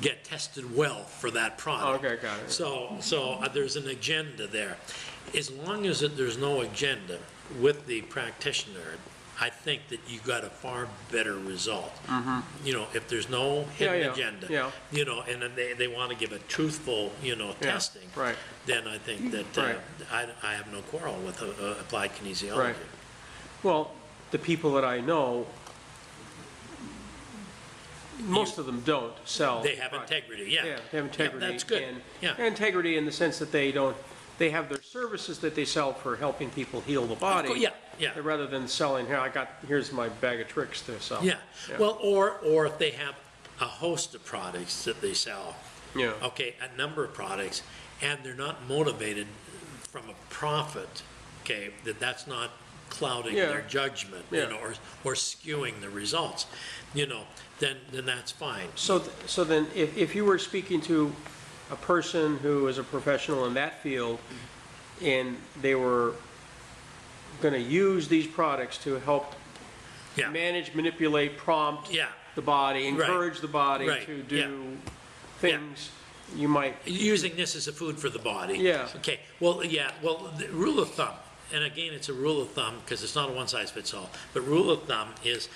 get tested well for that product. Okay, got it. So there's an agenda there. As long as there's no agenda with the practitioner, I think that you got a far better result. You know, if there's no hidden agenda, you know, and then they want to give a truthful, testing, right. then I think that Right. I have no quarrel with applied kinesiology. Right. Well, the people that I know, most of them don't sell. They have integrity, yeah. Yeah, they have integrity. Yeah, that's good, And yeah. integrity in the sense that they have their services that they sell for helping people heal the body. Yeah. Rather than selling, here's my bag of tricks to sell. Yeah, well, or if they have a host of products that they sell, Yeah. okay, a number of products, and they're not motivated from a profit, okay, that's not clouding their judgment, or skewing the results, then that's fine. So then, if you were speaking to a person who is a professional in that field, and they were going to use these products to help manage, manipulate, prompt the body, encourage the body to do things, you might... Using this as a food for the body. Yeah. Okay, well, the rule of thumb, and again, it's a rule of thumb because it's not a one-size-fits-all, but rule of thumb is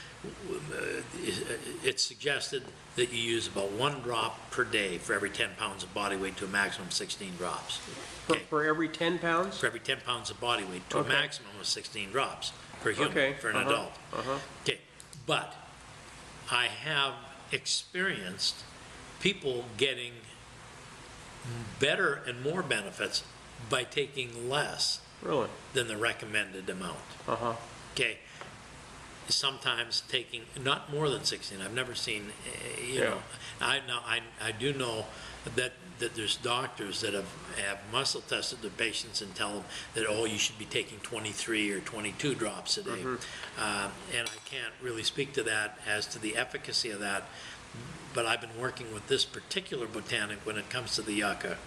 it's suggested that you use about 1 drop per day for every 10 pounds of body weight to a maximum of 16 drops. Okay? For every 10 pounds? For every 10 pounds of body weight to a maximum of 16 drops per human, for an adult. Okay, but I have experienced people getting better and more benefits by taking less Really? than the recommended amount. Okay, sometimes taking not more than 16. I've never seen, I do know that there's doctors that have muscle tested their patients and tell them that, oh, you should be taking 23 or 22 drops a day. And I can't really speak to that as to the efficacy of that, but I've been working with this particular botanic when it comes to the yucca.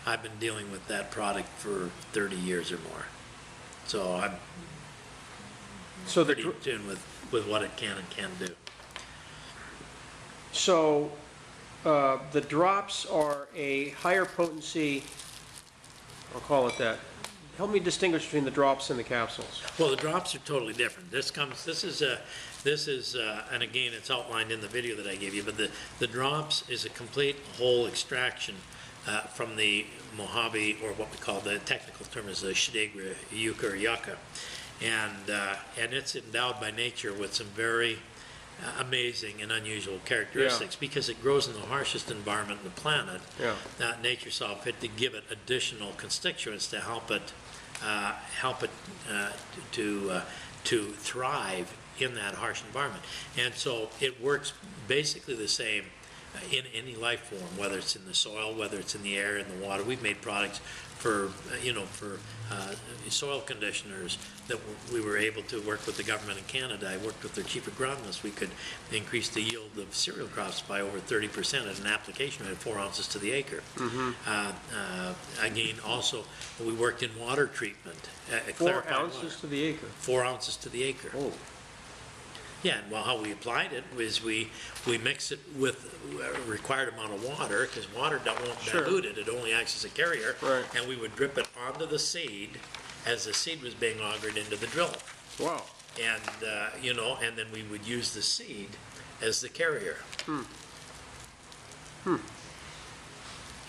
I've been dealing with that product for 30 years or more. So I'm pretty in tune with what it can and can't do. So the drops are a higher potency, I'll call it that. Help me distinguish between the drops and the capsules. Well, the drops are totally different. This is, and again, it's outlined in the video that I gave you, but the drops is a complete whole extraction from the Mojave, or what we call, the technical term is the Shdagra yucca or yucca. And it's endowed by nature with some very amazing and unusual characteristics because it grows in the harshest environment on the planet. Nature saw fit to give it additional constituents to help it to thrive in that harsh environment. And so it works basically the same in any life form, whether it's in the soil, whether it's in the air, in the water. We've made products for soil conditioners that we were able to work with the government in Canada. I worked with their chief agronomist. We could increase the yield of cereal crops by over 30% at an application rate of 4 ounces to the acre. Again, also, we worked in water treatment. 4 ounces to the acre? 4 ounces to the acre. Oh. Yeah, and well, how we applied it was we mix it with a required amount of water, because water won't Sure. dilute it, it only acts as a carrier. Right. And we would drip it onto the seed as the seed was being augured into the drill. Wow. And, you know, and then we would use the seed as the carrier.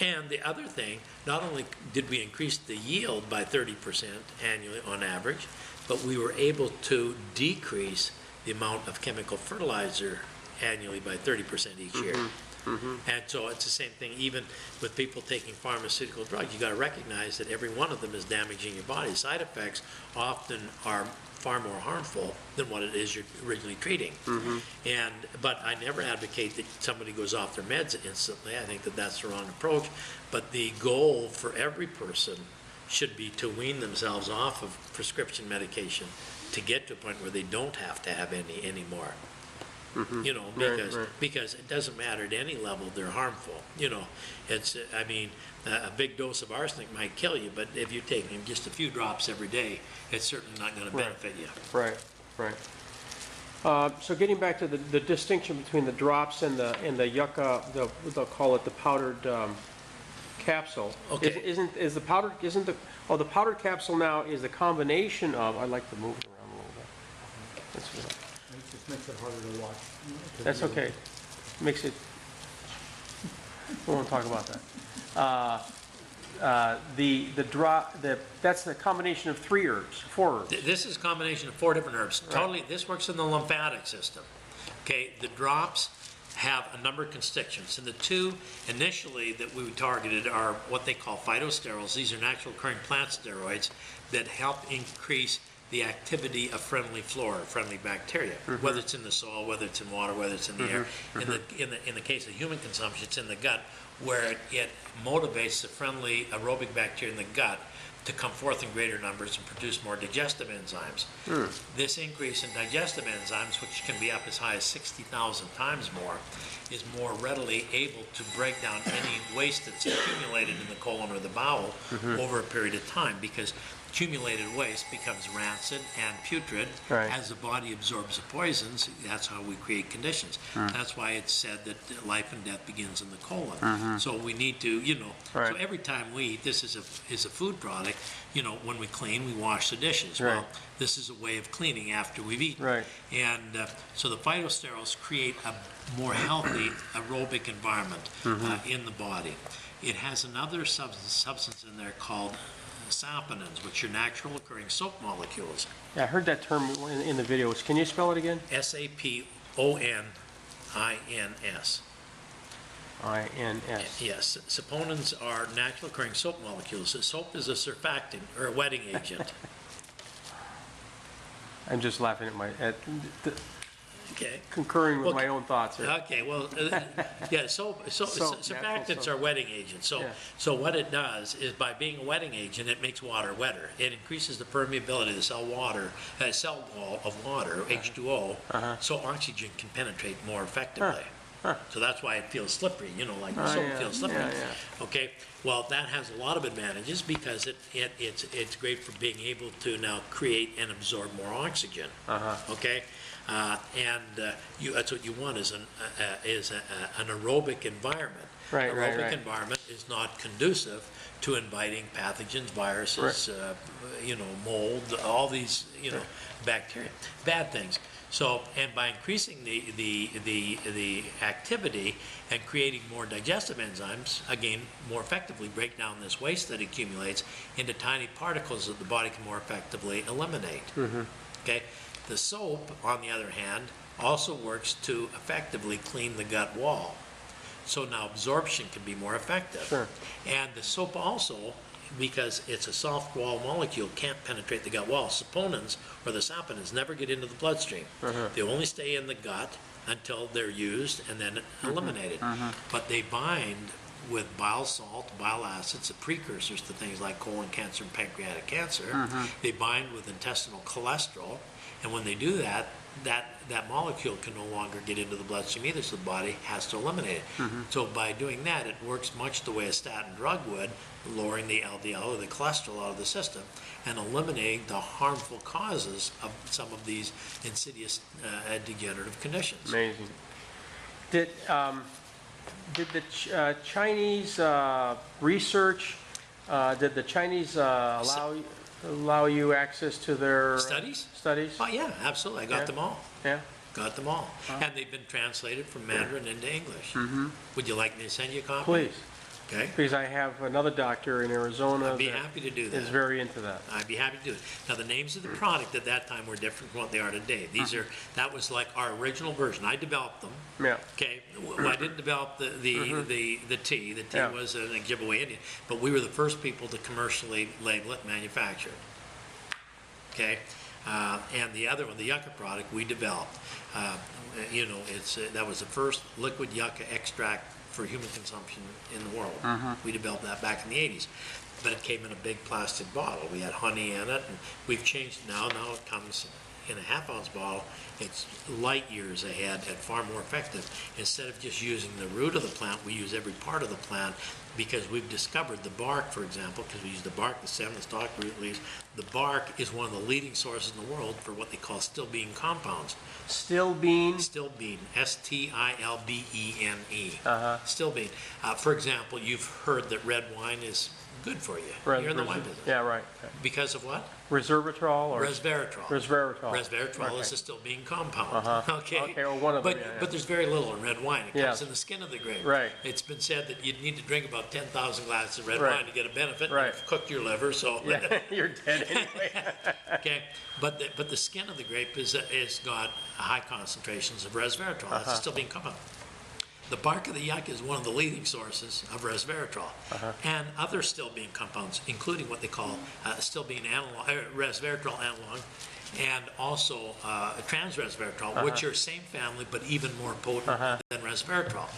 And the other thing, not only did we increase the yield by 30% annually on average, but we were able to decrease the amount of chemical fertilizer annually by 30% each year. And so it's the same thing, even with people taking pharmaceutical drugs, you gotta recognize that every one of them is damaging your body. Side effects often are far more harmful than what it is you're originally treating. But I never advocate that somebody goes off their meds instantly. I think that that's the wrong approach. But the goal for every person should be to wean themselves off of prescription medication to get to a point where they don't have to have any anymore. You know, because it doesn't matter at any level, they're harmful. You know, it's, I mean, a big dose of arsenic might kill you, but if you're taking just a few drops every day, it's certainly not gonna benefit you. Right, right. So getting back to the distinction between the drops and the yucca, they'll call it the powdered capsule. Okay. The powdered capsule now is a combination of, I'd like to move it around a little bit. That's It just makes it harder to watch. That's okay. Makes it, we won't talk about that. That's the combination of 4 herbs. This is a combination of 4 different herbs. Totally, this works in the lymphatic system. Okay, the drops have a number of constituents, and the 2 initially that we targeted are what they call phytosterols. These are natural occurring plant steroids that help increase the activity of friendly flora, friendly bacteria, whether it's in the soil, whether it's in water, whether it's in the air. In the case of human consumption, it's in the gut, where it motivates the friendly aerobic bacteria in the gut to come forth in greater numbers and produce more digestive enzymes. This increase in digestive enzymes, which can be up as high as 60,000 times more, is more readily able to break down any waste that's accumulated in the colon or the bowel over a period of time, because accumulated waste becomes rancid and putrid. As the body absorbs the poisons. That's how we create conditions. That's why it's said that life and death begins in the colon. So we need to, you know, so every time we eat, this is a food product. You know, when we clean, we wash the dishes. Well, this is a way of cleaning after we've eaten. And so the phytosterols create a more healthy aerobic environment in the body. It has another substance in there called saponins, which are natural occurring soap molecules. Yeah, I heard that term in the videos. Can you spell it again? Saponins. INS. Yes, saponins are natural occurring soap molecules. Soap is a surfactant or a wetting agent. I'm just laughing at Okay. concurring with Well, my own thoughts here. Okay, well, yeah, surfactants are wetting agents. So what it does is, by being a wetting agent, it makes water wetter. It increases the permeability of the cell wall of water, H2O, so oxygen can penetrate more effectively. So that's why it feels slippery, you know, like soap feels slippery. Okay, well, that has a lot of advantages, because it's great for being able to now create and absorb more oxygen. Okay. That's what you want, is an aerobic environment. Aerobic environment is not conducive to inviting pathogens, viruses, you know, mold, all these, you know, bacteria, bad things. So, and by increasing the activity and creating more digestive enzymes, again, more effectively break down this waste that accumulates into tiny particles that the body can more effectively eliminate. Okay. The soap, on the other hand, also works to effectively clean the gut wall. So now absorption can be more effective. And the soap also, because it's a soft wall molecule, can't penetrate the gut wall. Saponins, or the saponins, never get into the bloodstream. They only stay in the gut until they're used and then eliminated. But they bind with bile salt, bile acids, the precursors to things like colon cancer and pancreatic cancer. They bind with intestinal cholesterol, And when they do that, that molecule can no longer get into the bloodstream either, so the body has to eliminate it. So by doing that, it works much the way a statin drug would, lowering the LDL or the cholesterol out of the system and eliminating the harmful causes of some of these insidious degenerative conditions. Amazing. Did the Chinese research, did the Chinese allow you access to their Studies? Studies? Oh, yeah, absolutely. I got Yeah. them all. Yeah. Got them all. And they've been translated from Mandarin into English. Would you like me to send you a copy? Please, Okay. because I have another doctor in Arizona I'd be that happy to do is that. very into that. I'd be happy to do it. Now, the names of the product at that time were different from what they are today. These are, that was like our original version. I developed them. Yeah. Okay, well, I didn't develop the tea. The tea Yeah. was an giveaway Indian, but we were the first people to commercially label it, manufacture it. Okay, and the other one, the yucca product, we developed. You know, that was the first liquid yucca extract for human consumption in the world. We developed that back in the 80s, but it came in a big plastic bottle. We had honey in it, and we've changed now. Now it comes in a half-ounce bottle. It's light years ahead and far more effective. Instead of just using the root of the plant, we use every part of the plant, because we've discovered the bark, for example, because we use the bark, the stem, the stalk, root, leaves. The bark is one of the leading sources in the world for what they call still bean compounds. Still bean. Still bean, S-T-I-L-B-E-N-E. Still bean. For example, you've heard that red wine is good for you. You're in the wine business. Yeah, right. Because of what? Resveratrol or? Resveratrol. Resveratrol. Resveratrol is Okay. a still bean compound. Okay. Okay, or one of them, But, yeah, yeah. but there's very little in red wine. It Yeah. comes in the skin of the grape. Right. It's been said that you'd need to drink about 10,000 glasses of red Right. wine to get a benefit. Right. You've cooked your liver, so. Yeah, you're dead anyway. Okay, but the skin of the grape is got high concentrations of resveratrol. That's a still being compound. The bark of the yucca is one of the leading sources of resveratrol and other still being compounds, including what they call still being analog, resveratrol analog, and also transresveratrol, which are same family but even more potent than resveratrol.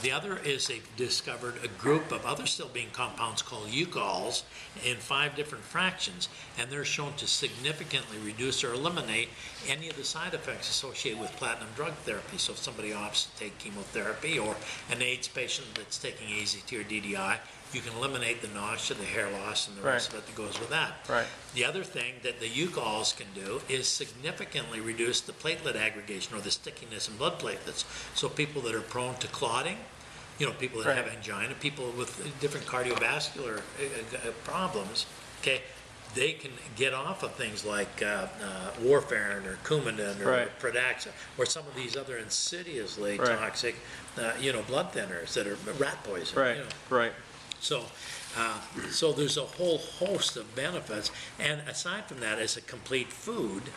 The other is they've discovered a group of other still being compounds called eucols in 5 different fractions, and they're shown to significantly reduce or eliminate any of the side effects associated with platinum drug therapy. So if somebody opts to take chemotherapy, or an AIDS patient that's taking AZT or DDI, you can eliminate the nausea, the hair loss, and the rest of it that goes with that. Right. The other thing that the eucols can do is significantly reduce the platelet aggregation, or the stickiness in blood platelets. So people that are prone to clotting, you know, people that have angina, people with different cardiovascular problems, okay, they can get off of things like warfarin or Coumadin or Pradaxa, or some of these other insidiously toxic, you know, blood thinners that are rat poison. Right, You know. right. So, so there's a whole host of benefits, and aside from that, as a complete food,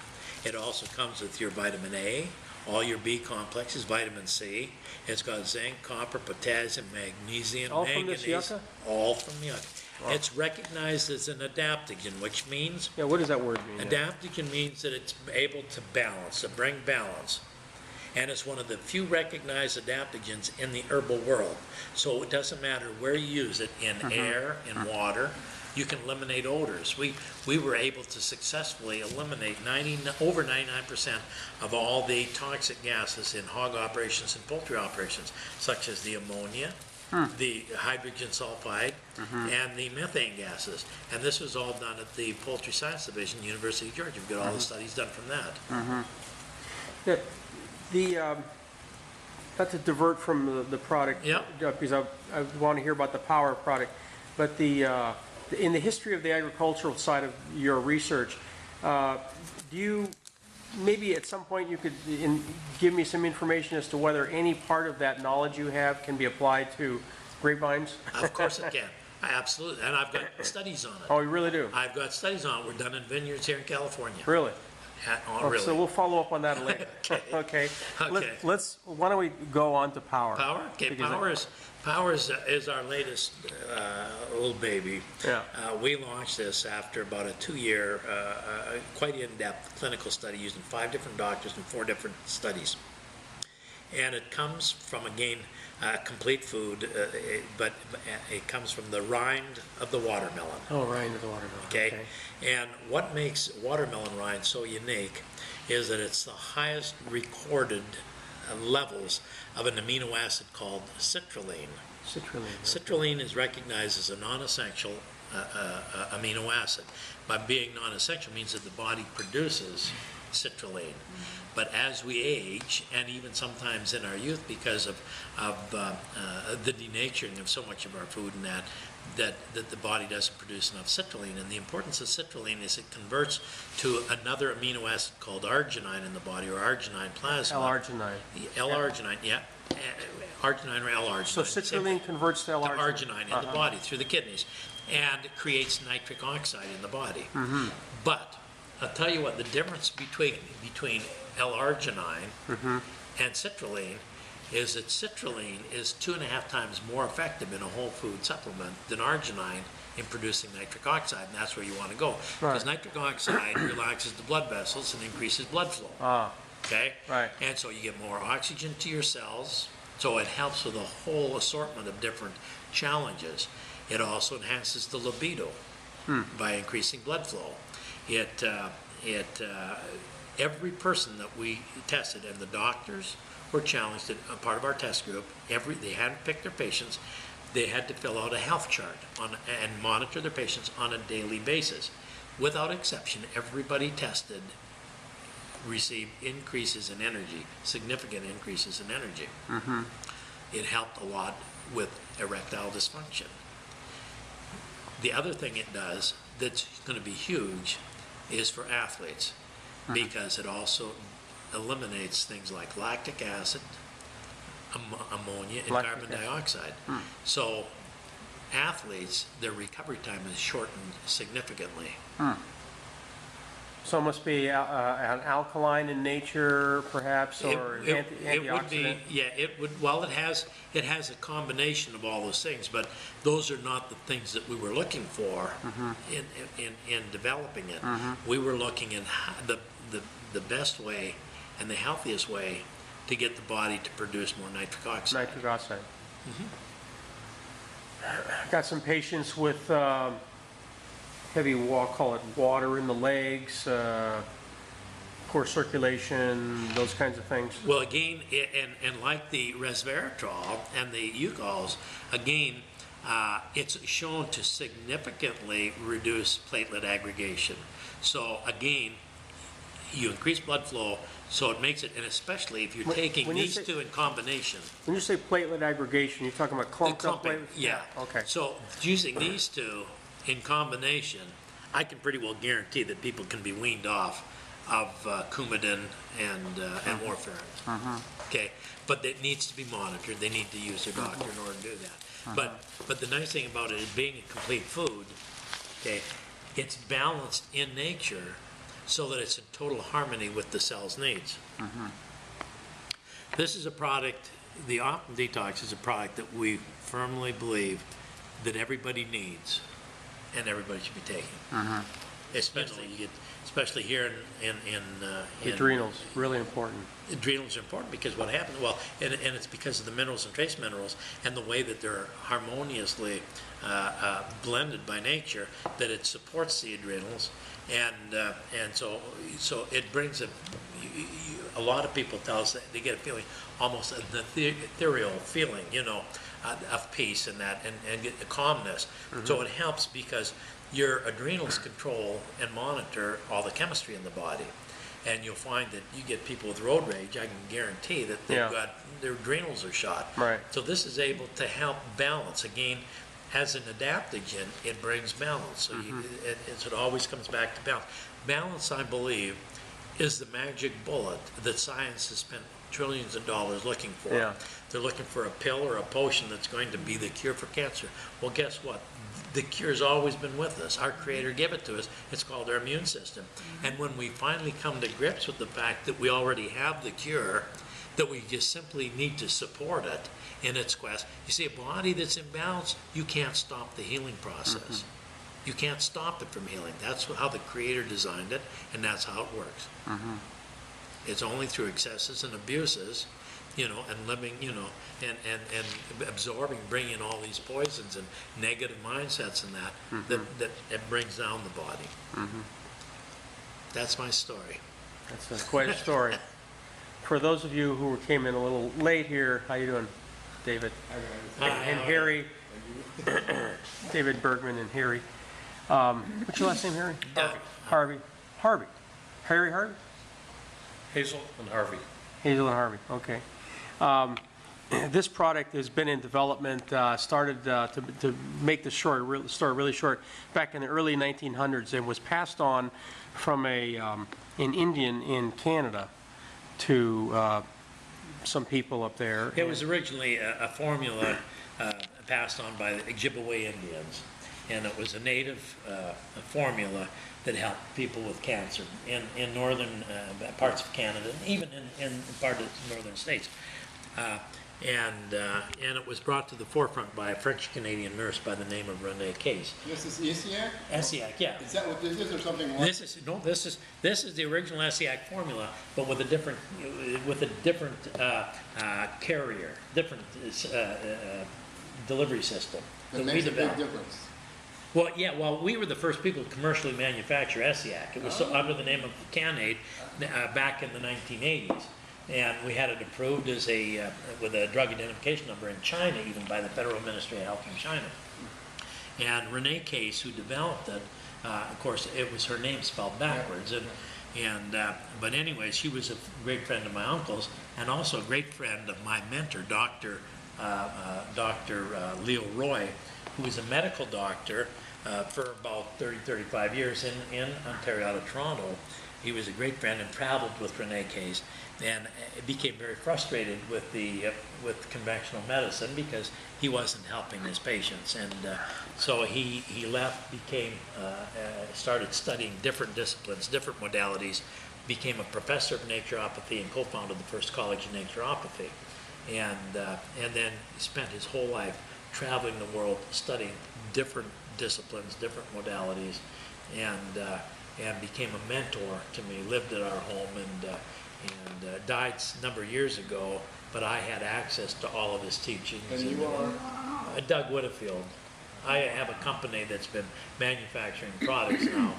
it also comes with your vitamin A, all your B complexes, vitamin C. It's got zinc, copper, potassium, magnesium, All from manganese. this yucca? All from yucca. It's recognized as an adaptogen, which means Yeah, what does that word mean? adaptogen means that it's able to balance, to bring balance. And it's one of the few recognized adaptogens in the herbal world. So it doesn't matter where you use it, in air, in water, you can eliminate odors. We were able to successfully eliminate over 99% of all the toxic gases in hog operations and poultry operations, such as the ammonia, the hydrogen sulfide, and the methane gases. And this was all done at the Poultry Science Division, University of Georgia. We've got all the studies done from that. Yeah, not to divert from the product, because I want to hear about the power product, but in the history of the agricultural side of your research, do you, maybe at some point you could give me some information as to whether any part of that knowledge you have can be applied to grapevines? Of course it can. Absolutely. And I've got studies on it. Oh, you really do? I've got studies on it. We're done in vineyards here in California. Really? Really. So we'll follow up on that later. Okay. Why don't we go on to power? Power? Okay, Because Power is our latest little baby. Yeah. We launched this after about a 2-year, quite in-depth clinical study using 5 different doctors and 4 different studies. And it comes from, again, complete food, but it comes from the rind of the watermelon. Oh, rind of the watermelon. Okay? And what makes watermelon rind so unique is that it's the highest recorded levels of an amino acid called citrulline. Citrulline. Citrulline is recognized as a non-essential amino acid. By being non-essential means that the body produces citrulline. But as we age, and even sometimes in our youth, because of the denaturing of so much of our food and that the body doesn't produce enough citrulline. And the importance of citrulline is it converts to another amino acid called arginine in the body, or arginine plasma. L-arginine. L-arginine, yeah. Arginine or L-arginine. So citrulline converts to L-arginine. Arginine in the body through the kidneys, and it creates nitric oxide in the body. But I'll tell you what, the difference between L-arginine and citrulline is that citrulline is 2.5 times more effective in a whole food supplement than arginine in producing nitric oxide, and that's where you want to go. Because nitric oxide relaxes the blood vessels and increases blood flow. Okay? Right. And so you get more oxygen to your cells, so it helps with a whole assortment of different challenges. It also enhances the libido by increasing blood flow. Every person that we tested, and the doctors were challenged, a part of our test group, they had to pick their patients, they had to fill out a health chart and monitor their patients on a daily basis. Without exception, everybody tested received increases in energy, significant increases in energy. It helped a lot with erectile dysfunction. The other thing it does that's going to be huge is for athletes, because it also eliminates things like lactic acid, ammonia, and carbon dioxide. So athletes, their recovery time is shortened significantly. So it must be an alkaline in nature, perhaps, or It antioxidant? would be, yeah, it would, well, it has a combination of all those things, but those are not the things that we were looking for in developing it. We were looking at the best way and the healthiest way to get the body to produce more nitric oxide. Nitric oxide. Got some patients with heavy, call it water in the legs, poor circulation, those kinds of things. Well, again, and like the resveratrol and the eucols, again, it's shown to significantly reduce platelet aggregation. So again, you increase blood flow, so it makes it, and especially if you're taking these two in combination. When you say platelet aggregation, you're talking about clumped up clumping, platelets? yeah. Okay. So using these two in combination, I can pretty well guarantee that people can be weaned off of Coumadin and warfarin. Okay, but it needs to be monitored. They need to use their doctor in order to do that. But the nice thing about it is being a complete food, okay, it's balanced in nature so that it's in total harmony with the cell's needs. This is a product, the Optimum d-tox is a product that we firmly believe that everybody needs and everybody should be taking. Especially here in Adrenals, really important. adrenals are important, because what happens, well, and it's because of the minerals and trace minerals and the way that they're harmoniously blended by nature, that it supports the adrenals, and so it brings a lot of people tell us that they get a feeling, almost an ethereal feeling, of peace and that, and get the calmness. So it helps because your adrenals control and monitor all the chemistry in the body. And you'll find that you get people with road rage, I can guarantee that they've got, their adrenals are shot. Right. So this is able to help balance. Again, as an adaptogen, it brings balance. So it always comes back to balance. Balance, I believe, is the magic bullet that science has spent trillions of dollars looking for. Yeah. They're looking for a pill or a potion that's going to be the cure for cancer. Well, guess what? The cure's always been with us. Our Creator gave it to us. It's called our immune system. And when we finally come to grips with the fact that we already have the cure, that we just simply need to support it in its quest. You see, a body that's imbalanced, you can't stop the healing process. You can't stop it from healing. That's how the Creator designed it, and that's how it works. It's only through excesses and abuses you know, and living, you know, and absorbing, bringing all these poisons and negative mindsets and that it brings down the body. That's my story. That's quite a story. For those of you who came in a little late here, how you doing, David? Hi, And how are Harry, David Bergman and Harry. What's your last name, Harry? Harvey. Harvey. Harry Harvey? Hazel and Harvey. Hazel and Harvey, okay. This product has been in development, started to make the story really short back in the early 1900s. It was passed on from an Indian in Canada to some people up there. It was originally a formula passed on by the Ojibwe Indians, and it was a native formula that helped people with cancer in northern parts of Canada, and even in part of the northern states. And it was brought to the forefront by a French-Canadian nurse by the name of Renee Case. This is Essiac? Essiac, yeah. Is that what this is, or something like? This is the original Essiac formula, but with a different carrier, different delivery system. That makes a big difference. Well, yeah, well, we were the first people to commercially manufacture Essiac. It was under the name of Canaid back in the 1980s. And we had it approved as with a drug identification number in China, even by the Federal Ministry of Health in China. And Renee Case, who developed it, of course, it was her name spelled backwards. But anyway, she was a great friend of my uncle's, and also a great friend of my mentor, Dr. Leo Roy, who was a medical doctor for about 35 years in Ontario, out of Toronto. He was a great friend and traveled with Renee Case, and became very frustrated with conventional medicine because he wasn't helping his patients, and so he left, started studying different disciplines, different modalities, became a professor of naturopathy and co-founded the first college of naturopathy, and then spent his whole life traveling the world studying different disciplines, different modalities, and became a mentor to me, lived at our home, and died a number of years ago, but I had access to all of his teachings. And you are? Doug Whitfield. I have a company that's been manufacturing products now.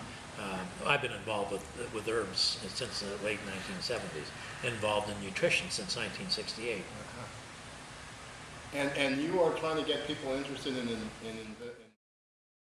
I've been involved with herbs since the late 1970s, involved in nutrition since 1968. And you are trying to get people interested in